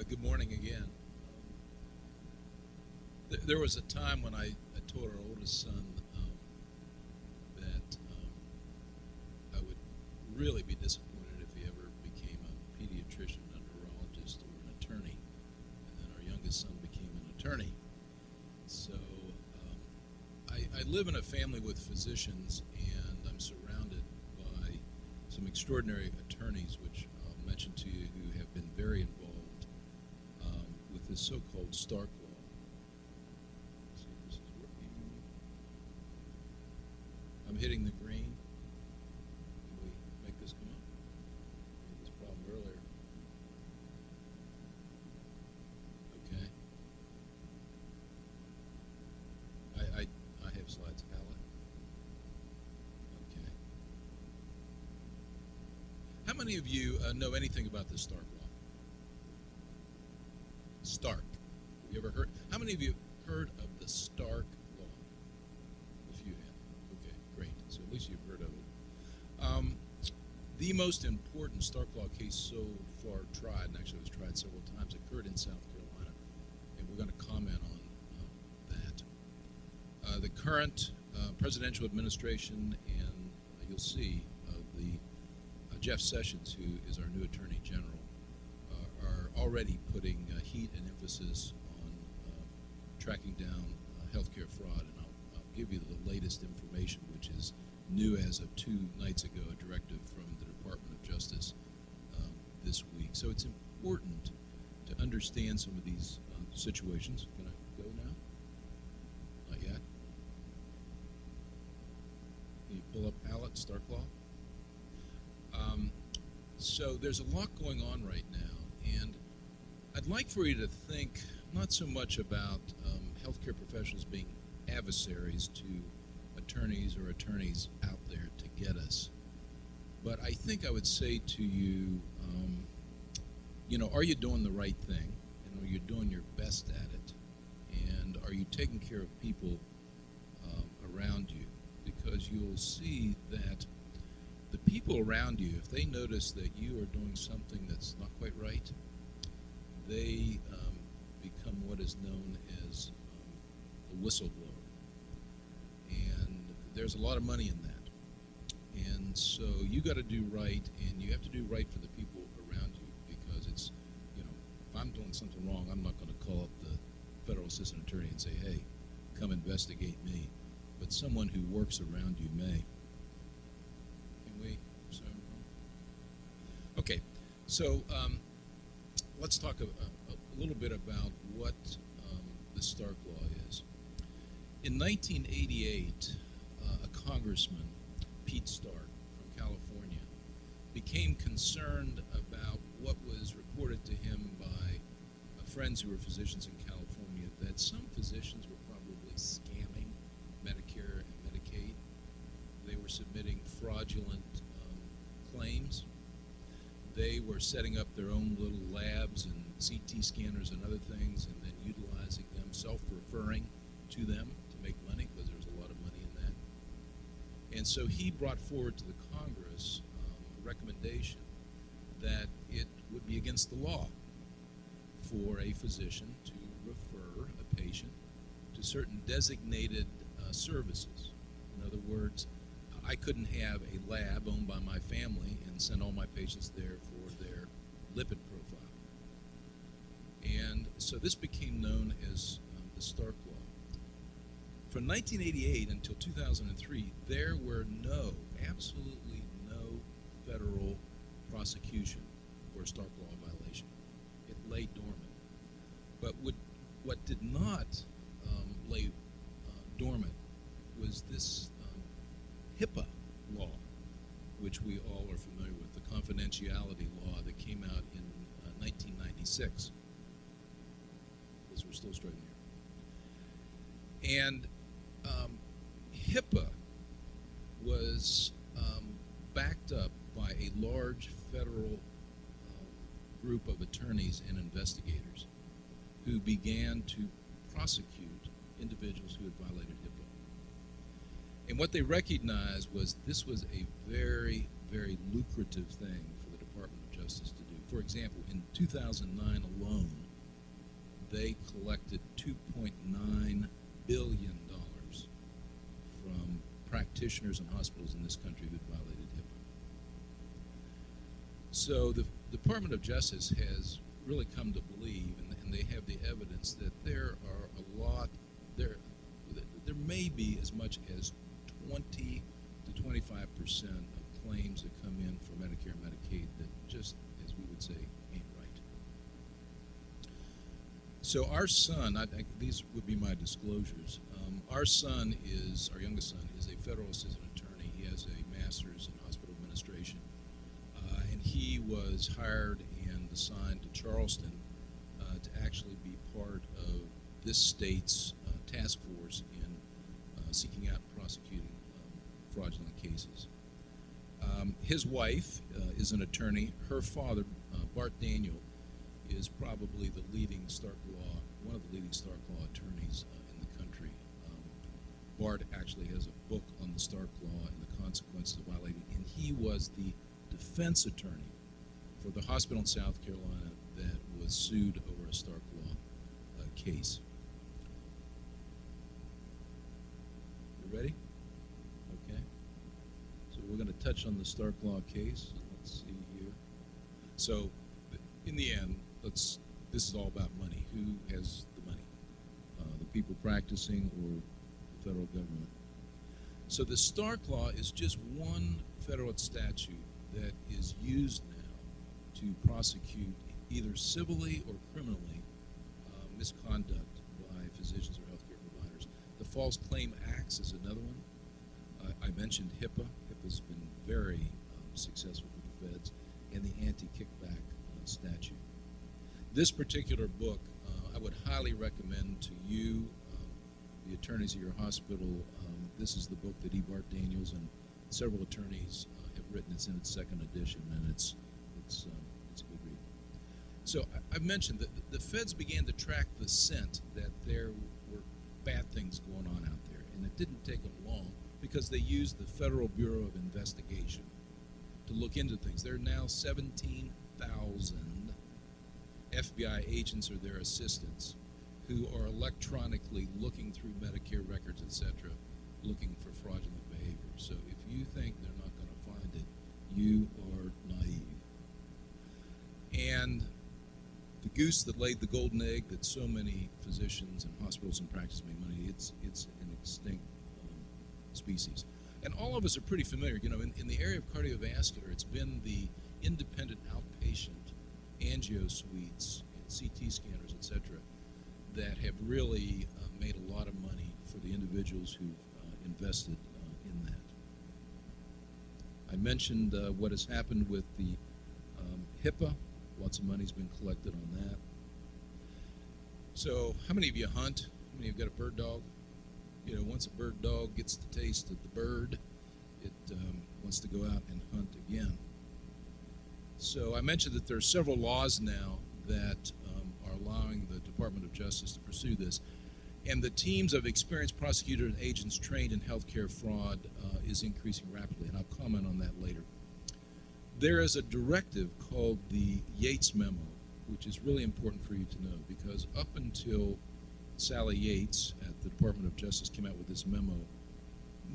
Good morning again. There was a time when I told our oldest son that I would really be disappointed if he ever became a pediatrician, a neurologist, or an attorney. And then our youngest son became an attorney. So I live in a family with physicians, and I'm surrounded by some extraordinary attorneys, which I'll mention to you, who have been very involved with this so-called Stark Law. Let's see if this is working. I'm hitting the green. Can we make this come up? We had this problem earlier. Okay. I have slides. Hallett. Okay. How many of you know anything about the Stark Law? Stark. Have you ever heard? How many of you have heard of the Stark Law? A few have. Okay, great. So at least you've heard of it. The most important Stark Law case so far tried, and actually it was tried several times, occurred in South Carolina, and we're going to comment on that. The current presidential administration, and you'll see Jeff Sessions, who is our new Attorney General, are already putting heat and emphasis on tracking down healthcare fraud, and I'll give you the latest information, which is new as of 2 nights ago, a directive from the Department of Justice this week. So it's important to understand some of these situations. Can I go now? Not yet. Can you pull up Hallett, Stark Law? So there's a lot going on right now, and I'd like for you to think not so much about healthcare professionals being adversaries to attorneys or attorneys out there to get us, but I think I would say to you, are you doing the right thing, and are you doing your best at it, and are you taking care of people around you? Because you'll see that the people around you, if they notice that you are doing something that's not quite right, they become what is known as a whistleblower. And there's a lot of money in that. And so you got to do right, and you have to do right for the people around you, because it's, if I'm doing something wrong, I'm not going to call up the federal assistant attorney and say, hey, come investigate me. But someone who works around you may. Okay, so let's talk a little bit about what the Stark Law is. In 1988, a congressman, Pete Stark from California, became concerned about what was reported to him by friends who were physicians in California, that some physicians were probably scamming Medicare and Medicaid. They were submitting fraudulent claims. They were setting up their own little labs and CT scanners and other things, and then utilizing them, self-referring to them to make money, because there was a lot of money in that. And so he brought forward to the Congress a recommendation that it would be against the law for a physician to refer a patient to certain designated services. In other words, I couldn't have a lab owned by my family and send all my patients there for their lipid profile. And so this became known as the Stark Law. From 1988 until 2003, there were absolutely no federal prosecution for a Stark Law violation. It lay dormant. But what did not lay dormant was this Hipaa Law, which we all are familiar with, the confidentiality law that came out in 1996, because we're still struggling here. And Hipaa was backed up by a large federal group of attorneys and investigators who began to prosecute individuals who had violated Hipaa. And what they recognized was this was a very, very lucrative thing for the Department of Justice to do, for example, in 2009 alone, they collected $2.9 billion from practitioners and hospitals in this country who violated HIPAA. So the Department of Justice has really come to believe, and they have the evidence, that there are a lot, there may be as much as 20 to 25% of claims that come in for Medicare and Medicaid that just, as we would say, ain't right. So our son, these would be my disclosures. Our youngest son, is a federal assistant attorney. He has a master's in hospital administration, and he was hired and assigned to Charleston to actually be part of this state's task force in seeking out and prosecuting fraudulent cases. His wife is an attorney. Her father, Bart Daniel, is probably the leading one of the leading Stark Law attorneys in the country. Bart actually has a book on the Stark Law and the consequences of violating, and he was the defense attorney for the hospital in South Carolina that was sued over a Stark Law case. You ready? Okay. So we're going to touch on the Stark Law case. Let's see here. So, in the end, this is all about money. Who has the money? The people practicing or the federal government? So the Stark Law is just one federal statute that is used now to prosecute either civilly or criminally misconduct by physicians or healthcare providers. The False Claim Acts is another one. I mentioned HIPAA. HIPAA's been very successful with the feds, and the anti-kickback statute. This particular book, I would highly recommend to you, the attorneys at your hospital. This is the book that Bart Daniels and several attorneys have written. It's in its second edition, and it's a good read. So I've mentioned that the feds began to track the scent that there were bad things going on out there, and it didn't take them long because they used the Federal Bureau of Investigation to look into things. There are now 17,000 FBI agents or their assistants who are electronically looking through Medicare records, etc., looking for fraudulent behavior. So if you think they're not going to find it, you are naive. And the goose that laid the golden egg that so many physicians and hospitals and practice make money, it's an extinct species. And all of us are pretty familiar. You know, in the area of cardiovascular, it's been the independent outpatient angio suites and CT scanners, etc., that have really made a lot of money for the individuals who've invested in that. I mentioned what has happened with the HIPAA. Lots of money's been collected on that. So how many of you hunt? How many of you got a bird dog? You know, once a bird dog gets the taste of the bird, it wants to go out and hunt again. So I mentioned that there are several laws now that are allowing the Department of Justice to pursue this. And the teams of experienced prosecutors and agents trained in healthcare fraud is increasing rapidly, and I'll comment on that later. There is a directive called the Yates Memo, which is really important for you to know, because up until Sally Yates at the Department of Justice came out with this memo,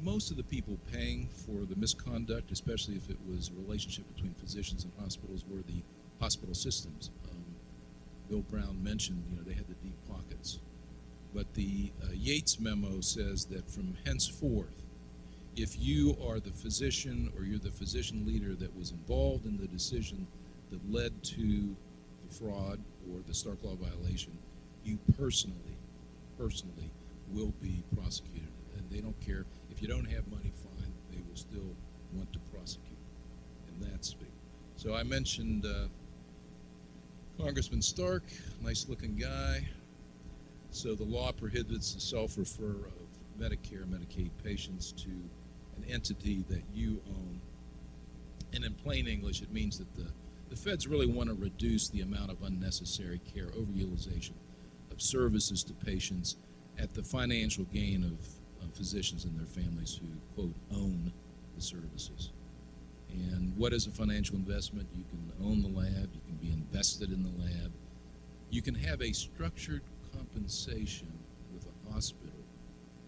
most of the people paying for the misconduct, especially if it was a relationship between physicians and hospitals, were the hospital systems. Bill Brown mentioned, they had the deep pockets. But the Yates Memo says that from henceforth, if you are the physician or you're the physician leader that was involved in the decision that led to the fraud or the Stark Law violation, you personally will be prosecuted. And they don't care. If you don't have money, fine. They will still want to prosecute. And that's big. So I mentioned Congressman Stark, nice looking guy. So the law prohibits the self-refer of Medicare and Medicaid patients to an entity that you own. And in plain English, it means that the feds really want to reduce the amount of unnecessary care, overutilization of services to patients at the financial gain of physicians and their families who, quote, own the services. And what is a financial investment? You can own the lab, you can be invested in the lab. You can have a structured compensation with a hospital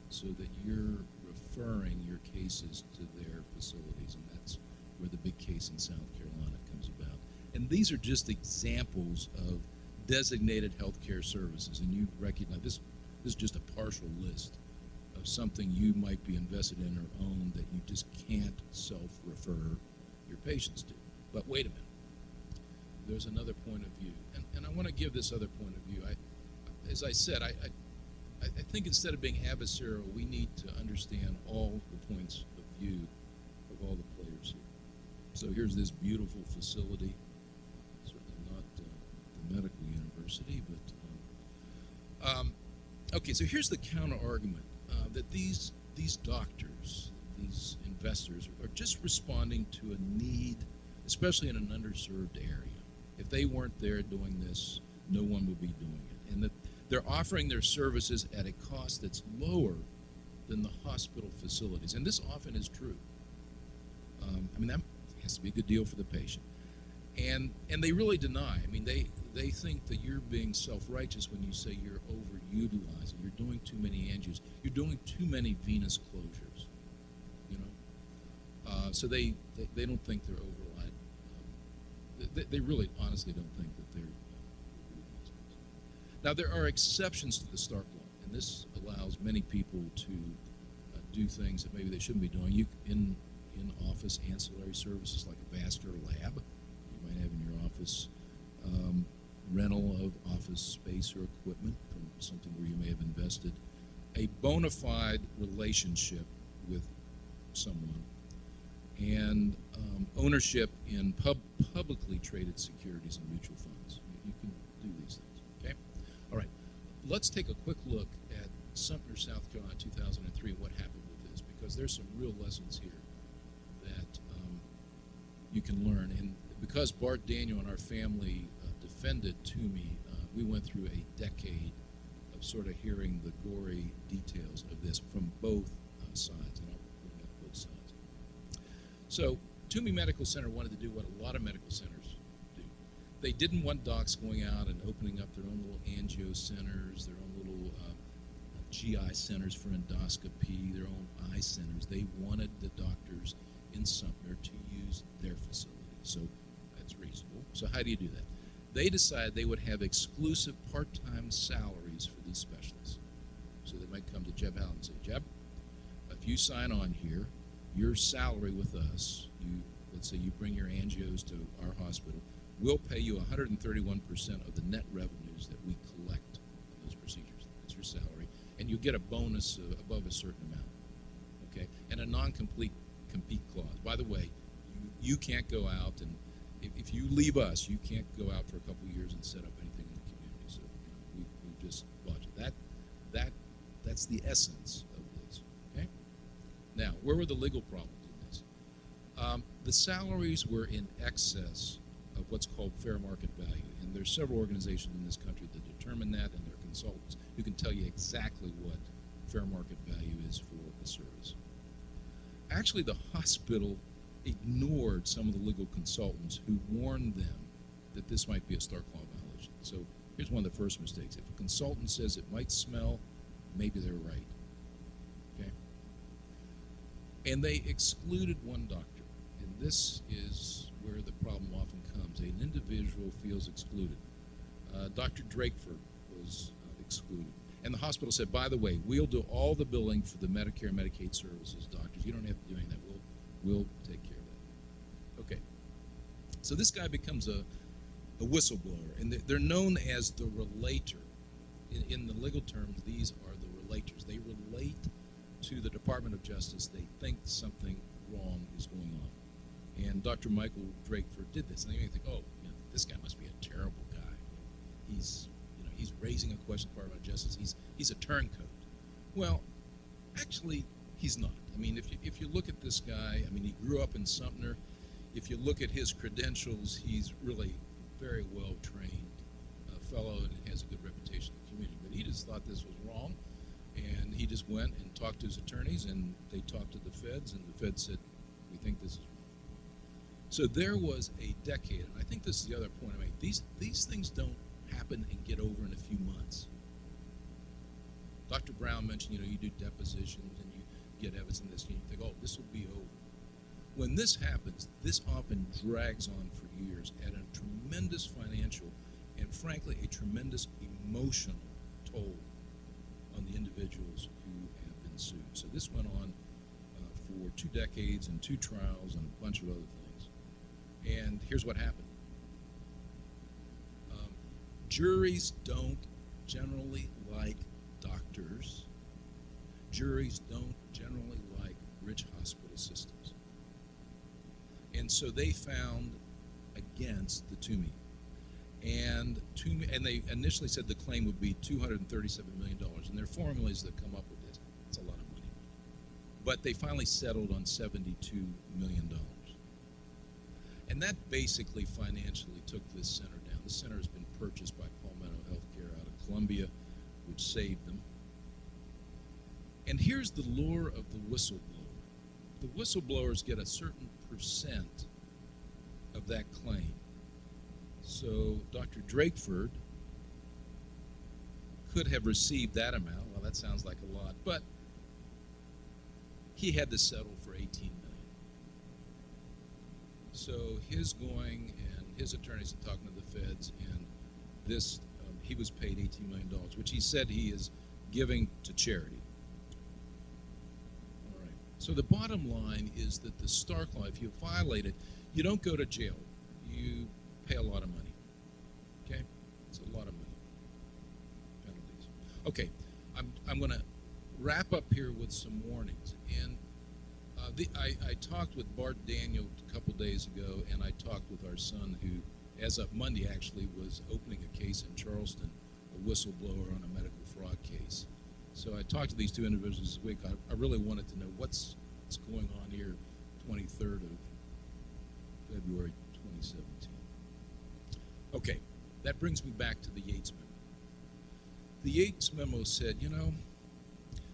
so that you're referring your cases to their facilities, and that's where the big case in South Carolina comes about. And these are just examples of designated healthcare services, and you recognize this is just a partial list of something you might be invested in or own that you just can't self-refer your patients to. But wait a minute, there's another point of view, and I want to give this other point of view. As I said, I think instead of being adversarial, we need to understand all the points of view of all the players here. So here's this beautiful facility, certainly not the medical university, but okay. So here's the counter argument that these doctors, these investors, are just responding to a need, especially in an underserved area. If they weren't there doing this, no one would be doing it, and that they're offering their services at a cost that's lower than the hospital facilities, and this often is true. I mean, that has to be a good deal for the patient, and they really deny. I mean, they think that you're being self-righteous when you say you're overutilizing, you're doing too many angios, you're doing too many venous closures. You know, so they don't think they're overreliant. They really, honestly, don't think that they're. Now, there are exceptions to the Stark Law, and this allows many people to do things that maybe they shouldn't be doing. You in office ancillary services like a vascular lab you might have in your office, rental of office space or equipment from something where you may have invested, a bona fide relationship with someone, and ownership in publicly traded securities and mutual funds. You can do these things, okay? All right, let's take a quick look at Sumter, South Carolina, 2003, and what happened with this, because there's some real lessons here that you can learn. And because Bart Daniel and our family defended Toomey, we went through a decade of sort of hearing the gory details of this from both sides, and I'll bring up both sides. So Toomey Medical Center wanted to do what a lot of medical centers do. They didn't want docs going out and opening up their own little angio centers, their own little GI centers for endoscopy, their own eye centers. They wanted the doctors in Sumter to use their facility. So that's reasonable. So how do you do that? They decided they would have exclusive part-time salaries for these specialists. So they might come to Jeb Hallett and say, Jeb, if you sign on here, your salary with us, let's say you bring your angios to our hospital, we'll pay you 131% of the net revenues that we collect on those procedures. That's your salary. And you get a bonus above a certain amount, okay? And a non-compete clause. By the way, you can't go out and, if you leave us, you can't go out for a couple of years and set up anything in the community. So we've just bought you. That's the essence of this, okay? Now, where were the legal problems in this? The salaries were in excess of what's called fair market value, and there's several organizations in this country that determine that, and they're consultants who can tell you exactly what fair market value is for a service. Actually, the hospital ignored some of the legal consultants who warned them that this might be a Stark Law violation. So here's one of the first mistakes. If a consultant says it might smell, maybe they're right. Okay? And they excluded one doctor. And this is where the problem often comes. An individual feels excluded. Dr. Drakeford was excluded. And the hospital said, by the way, we'll do all the billing for the Medicare and Medicaid services, doctors. You don't have to do any of that. We'll take care of that. Okay. So this guy becomes a whistleblower, and they're known as the relator. In the legal terms, these are the relators. They relate to the Department of Justice. They think something wrong is going on. And Dr. Michael Drakeford did this. And you may think, oh, this guy must be a terrible guy. He's raising a question to the Department of Justice. He's a turncoat. Well, actually, he's not. I mean, if you look at this guy, I mean, he grew up in Sumter. If you look at his credentials, he's really very well-trained fellow and has a good reputation in the community. But he just thought this was wrong, and he just went and talked to his attorneys, and they talked to the feds, and the feds said, we think this is wrong. So there was a decade, and I think this is the other point I make. These things don't happen and get over in a few months. Dr. Brown mentioned, you do depositions and you get evidence in this, and you think, oh, this will be over. When this happens, this often drags on for years at a tremendous financial and, frankly, a tremendous emotional toll on the individuals who have been sued. So this went on for 2 decades and 2 trials and a bunch of other things. And here's what happened. Juries don't generally like doctors. Juries don't generally like rich hospital systems. And so they found against the Toomey. And they initially said the claim would be $237 million. And there are formulas that come up with this. It's a lot of money. But they finally settled on $72 million. And that basically financially took this center down. The center has been purchased by Palmetto Healthcare out of Columbia, which saved them. And here's the lure of the whistleblower. The whistleblowers get a certain percent of that claim. So Dr. Drakeford could have received that amount. Well, that sounds like a lot, but he had to settle for $18 million. So his going and his attorneys are talking to the feds, and this he was paid $18 million, which he said he is giving to charity. All right. So the bottom line is that the Stark Law, if you violate it, you don't go to jail. You pay a lot of money. Okay? It's a lot of money. Penalties. Okay. I'm going to wrap up here with some warnings. And I talked with Bart Daniel a couple days ago, and I talked with our son who, as of Monday, actually was opening a case in Charleston, a whistleblower on a medical fraud case. So I talked to these 2 individuals this week. I really wanted to know what's going on here, 23rd of February 2017. Okay, that brings me back to the Yates Memo. The Yates Memo said,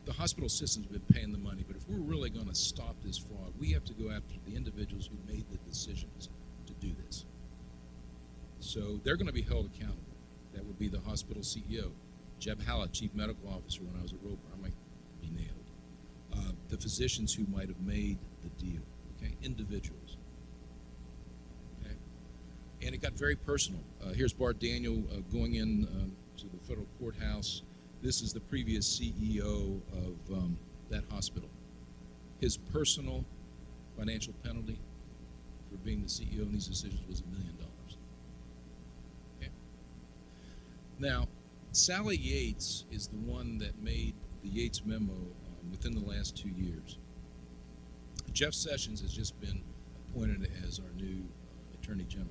the hospital system's been paying the money, but if we're really going to stop this fraud, we have to go after the individuals who made the decisions to do this. So they're going to be held accountable. That would be the hospital CEO, Jeb Hallett, chief medical officer when I was at Roper. I might be nailed. The physicians who might have made the deal, okay, individuals. Okay, and it got very personal. Here's Bart Daniel going in to the federal courthouse. This is the previous CEO of that hospital. His personal financial penalty for being the CEO in these decisions was $1 million. Okay. Now, Sally Yates is the one that made the Yates Memo within the last 2 years. Jeff Sessions has just been appointed as our new Attorney General.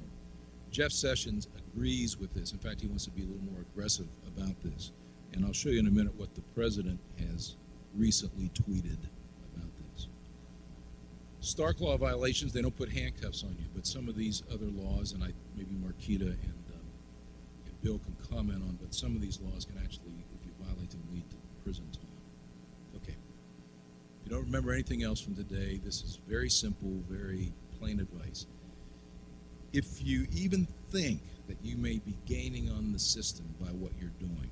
Jeff Sessions agrees with this. In fact, he wants to be a little more aggressive about this. And I'll show you in a minute what the president has recently tweeted about this. Stark Law violations, they don't put handcuffs on you, but some of these other laws, and maybe Marquita and Bill can comment on, but some of these laws can actually, if you violate them, lead to prison time. Okay. If you don't remember anything else from today, this is very simple, very plain advice. If you even think that you may be gaining on the system by what you're doing,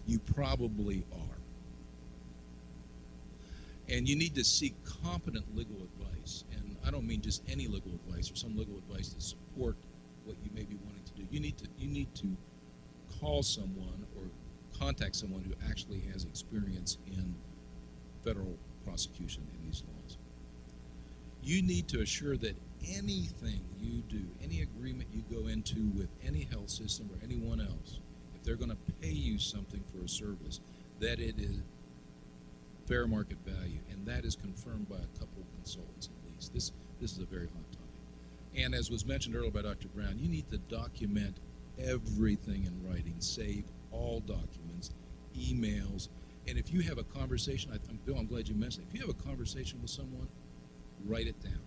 you probably are. And you need to seek competent legal advice. And I don't mean just any legal advice or some legal advice to support what you may be wanting to do. You need to call someone or contact someone who actually has experience in federal prosecution in these laws. You need to assure that anything you do, any agreement you go into with any health system or anyone else, if they're going to pay you something for a service, that it is fair market value, and that is confirmed by a couple of consultants at least. This is a very hot topic. And as was mentioned earlier by Dr. Brown, you need to document everything in writing, save all documents, emails, and if you have a conversation, Bill, I'm glad you mentioned it. If you have a conversation with someone, write it down.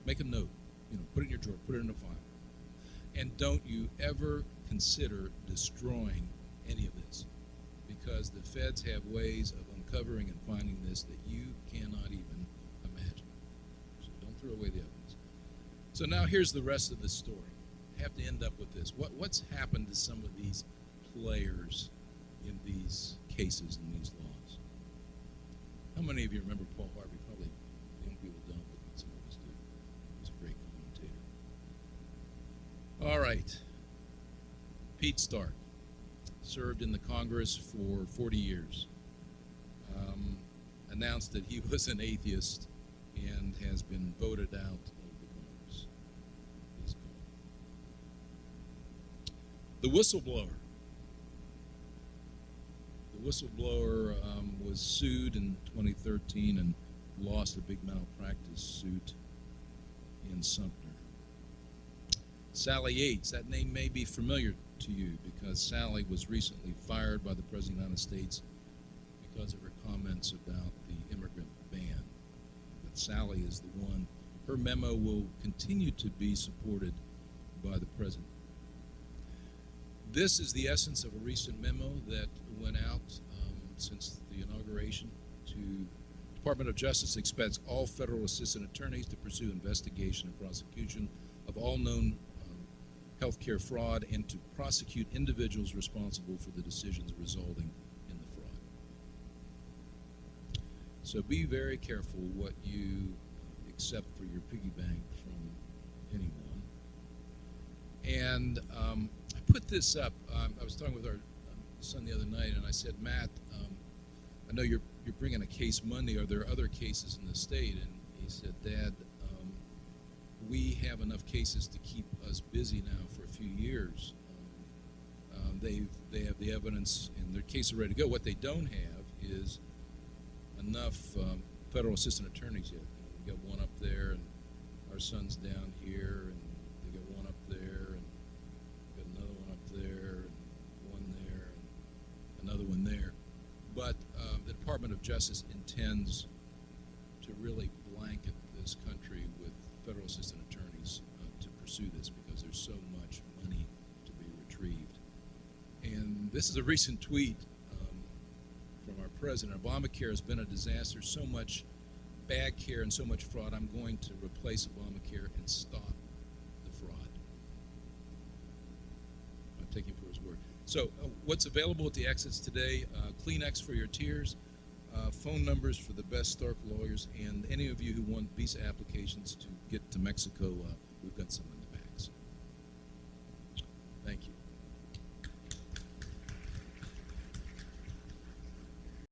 Make a note, put it in your drawer, put it in a file. And don't you ever consider destroying any of this, because the feds have ways of uncovering and finding this that you cannot even imagine. So don't throw away the evidence. So now here's the rest of the story. have to end up with this. What's happened to some of these players in these cases and these laws? How many of you remember Paul Harvey? Probably young people don't, but some of us do. He was a great commentator. All right. Pete Stark served in the Congress for 40 years. Announced that he was an atheist and has been voted out of the Congress. He's gone. The whistleblower. The whistleblower was sued in 2013 and lost a big malpractice suit in Sumter. Sally Yates, that name may be familiar to you because Sally was recently fired by the President of the United States because of her comments about the immigrant ban. But Sally is the one. Her memo will continue to be supported by the President. This is the essence of a recent memo that went out since the inauguration to Department of Justice expects all federal assistant attorneys to pursue investigation and prosecution of all known healthcare fraud and to prosecute individuals responsible for the decisions resulting in the fraud. So be very careful what you accept for your piggy bank from anyone. And I put this up. I was talking with our son the other night, and I said, Matt, I know you're bringing a case Monday. Are there other cases in the state? And he said, Dad, we have enough cases to keep us busy now for a few years. They have the evidence and their case is ready to go. What they don't have is enough federal assistant attorneys yet. We got one up there, and our son's down here, and they got one up there, and got another one up there, and one there, and another one there. But the Department of Justice intends to really blanket this country with federal assistant attorneys to pursue this because there's so much money to be retrieved. And this is a recent tweet from our president. Obamacare has been a disaster, so much bad care and so much fraud. I'm going to replace Obamacare and stop the fraud. I'm taking him for his word. So what's available at the exits today? Kleenex for your tears, phone numbers for the best Stark lawyers, and any of you who want visa applications to get to Mexico, we've got some in the bags. Thank you.